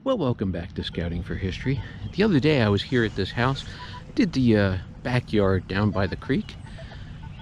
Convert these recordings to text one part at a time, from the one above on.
Well, welcome back to Scouting for History. The other day I was here at this house, did the backyard down by the creek,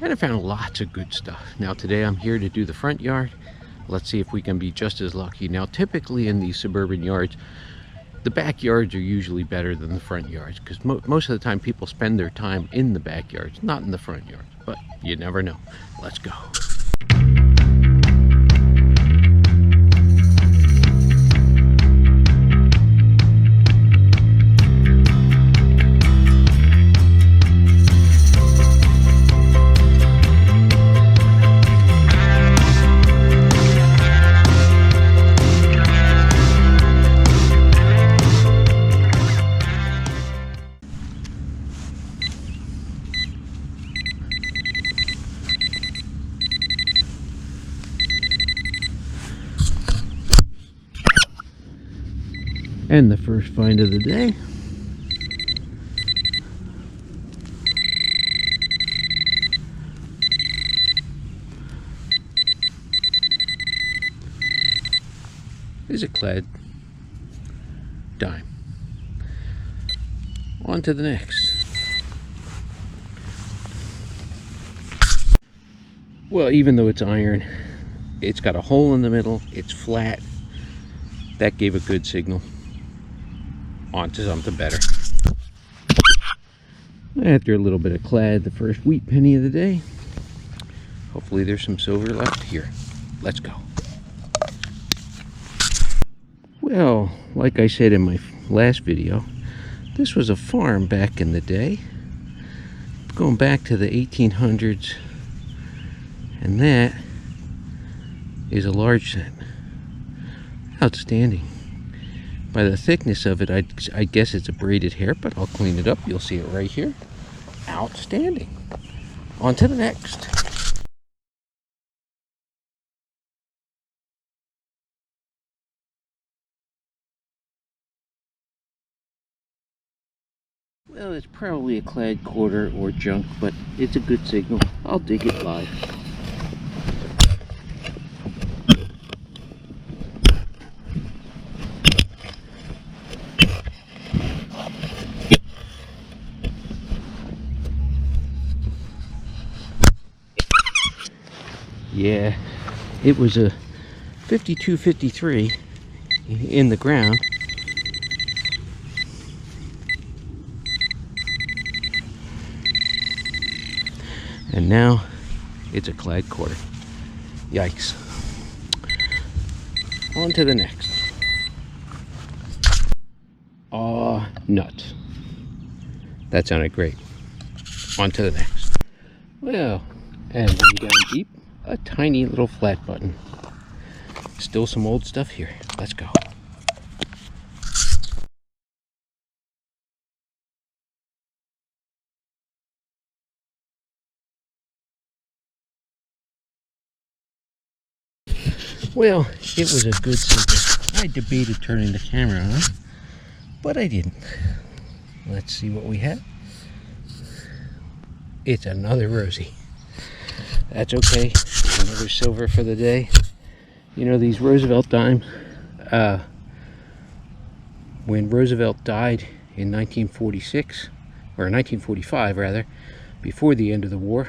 and I found lots of good stuff. Now today I'm here to do the front yard. Let's see if we can be just as lucky. Now typically in these suburban yards, the backyards are usually better than the front yards because most of the time people spend their time in the backyards, not in the front yards. But you never know. Let's go. And the first find of the day. Is a clad dime. On to the next. Well, even though it's iron, it's got a hole in the middle, it's flat. That gave a good signal. On to something better. After a little bit of clad, the first wheat penny of the day. Hopefully there's some silver left here. Let's go. Well, like I said in my last video, this was a farm back in the day, going back to the 1800s, and that is a large set. Outstanding. By the thickness of it, I guess it's a braided hair, but I'll clean it up. You'll see it right here. Outstanding. On to the next. Well, it's probably a clad quarter or junk, but it's a good signal. I'll dig it live. Yeah, it was a 52-53 in the ground. And now it's a clad quarter. Yikes. On to the next. Aw, nuts. That sounded great. On to the next. Well, and way down deep, a tiny little flat button. Still some old stuff here. Let's go. Well, it was a good signal. I debated turning the camera on, but I didn't. Let's see what we have. It's another Rosie. That's okay. Another silver for the day. You know, these Roosevelt dimes, when Roosevelt died in 1946, or 1945 rather, before the end of the war,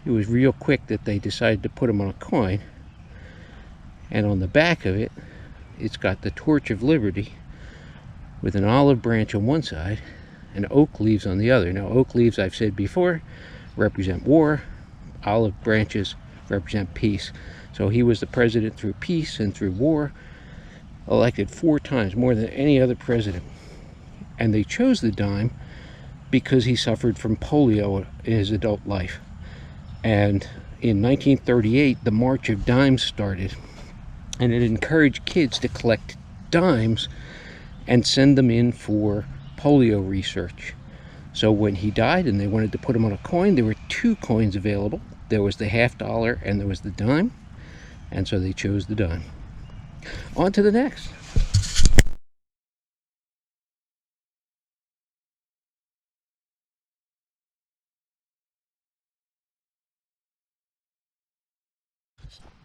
it was real quick that they decided to put them on a coin. And on the back of it, it's got the Torch of Liberty with an olive branch on one side and oak leaves on the other. Now, oak leaves, I've said before, represent war. Olive branches represent peace. So he was the president through peace and through war, elected 4 times, more than any other president. And they chose the dime because he suffered from polio in his adult life. And in 1938, the March of Dimes started. And it encouraged kids to collect dimes and send them in for polio research. So when he died and they wanted to put him on a coin, there were 2 coins available. There was the $50 and there was the dime. And so they chose the dime. On to the next.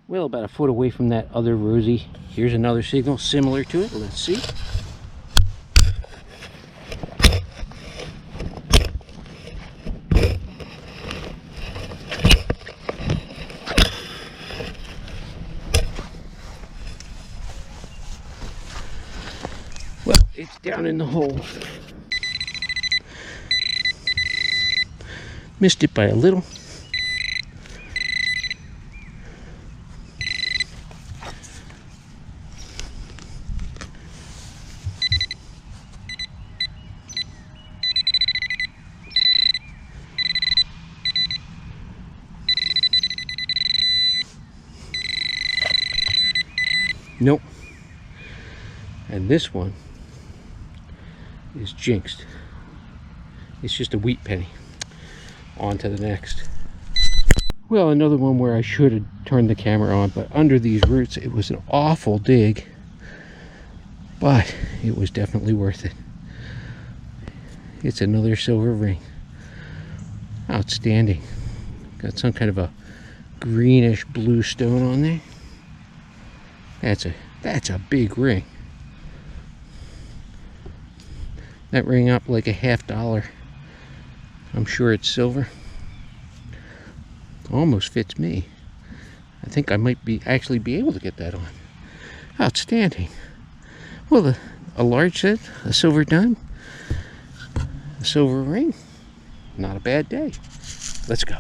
Well, about a foot away from that other rosy, here's another signal similar to it. Let's see. Well, it's down in the hole. Missed it by a little. Nope. And this one is jinxed. It's just a wheat penny. On to the next. Well, another one where I should have turned the camera on, but under these roots it was an awful dig, but it was definitely worth it. It's another silver ring. Outstanding. Got some kind of a greenish blue stone on there. That's a big ring. That ring up like a $50. I'm sure it's silver. Almost fits me. I think I might actually be able to get that on. Outstanding. Well, a large set, a silver dime, a silver ring. Not a bad day. Let's go.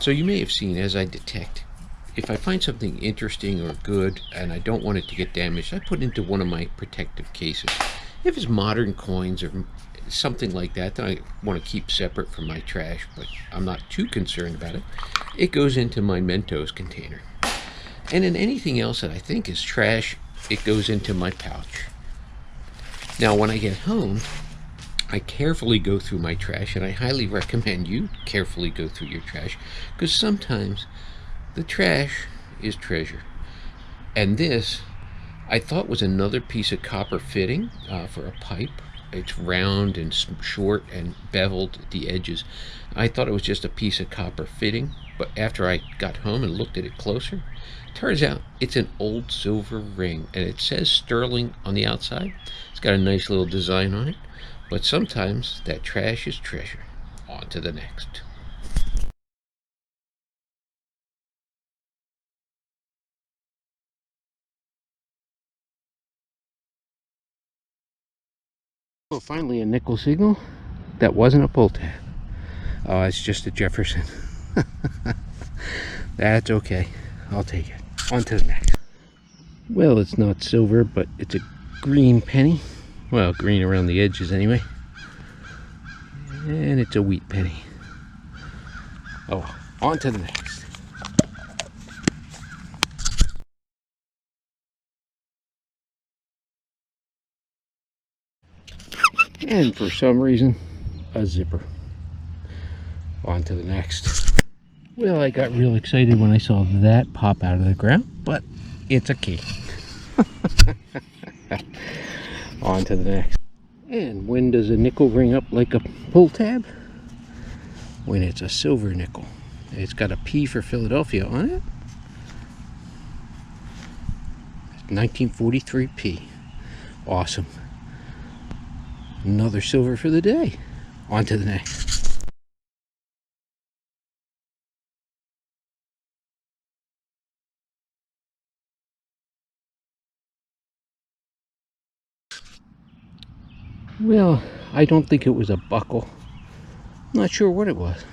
So you may have seen, as I detect, if I find something interesting or good and I don't want it to get damaged, I put it into one of my protective cases. If it's modern coins or something like that that I want to keep separate from my trash, but I'm not too concerned about it, it goes into my Mentos container. And in anything else that I think is trash, it goes into my pouch. Now when I get home, I carefully go through my trash, and I highly recommend you carefully go through your trash, because sometimes the trash is treasure. And this, I thought, was another piece of copper fitting for a pipe. It's round and short and beveled at the edges. I thought it was just a piece of copper fitting, but after I got home and looked at it closer, turns out it's an old silver ring, and it says sterling on the outside. It's got a nice little design on it. But sometimes that trash is treasure. On to the next. Well, finally a nickel signal that wasn't a pull tab. Oh, it's just a Jefferson. That's okay. I'll take it. On to the next. Well, it's not silver, but it's a green penny. Well, green around the edges anyway. And it's a wheat penny. Oh, on to the next. And for some reason, a zipper. On to the next. Well, I got real excited when I saw that pop out of the ground, but it's a key. On to the next. And when does a nickel ring up like a pull tab? When it's a silver nickel. It's got a P for Philadelphia on it. 1943 P. Awesome. Another silver for the day. On to the next. Well, I don't think it was a buckle. I'm not sure what it was.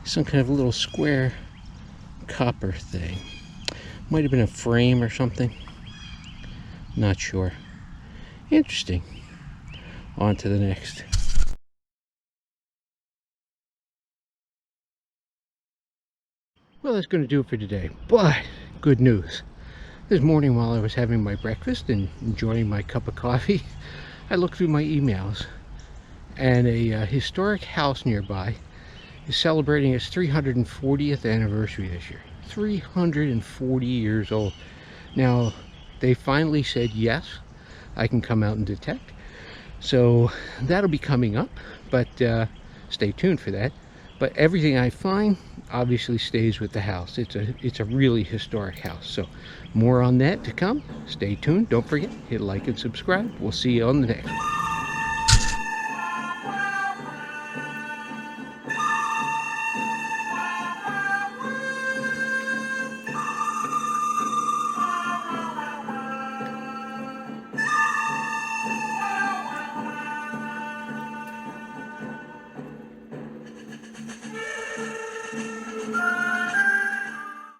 Some kind of little square copper thing. Might have been a frame or something. Not sure. Interesting. On to the next. Well, that's going to do it for today. But good news. This morning while I was having my breakfast and enjoying my cup of coffee, I looked through my emails, and a historic house nearby is celebrating its 340th anniversary this year. 340 years old. Now, they finally said yes, I can come out and detect. So that'll be coming up, but stay tuned for that. But everything I find obviously stays with the house. It's a really historic house. So more on that to come. Stay tuned. Don't forget, hit like and subscribe. We'll see you on the next one.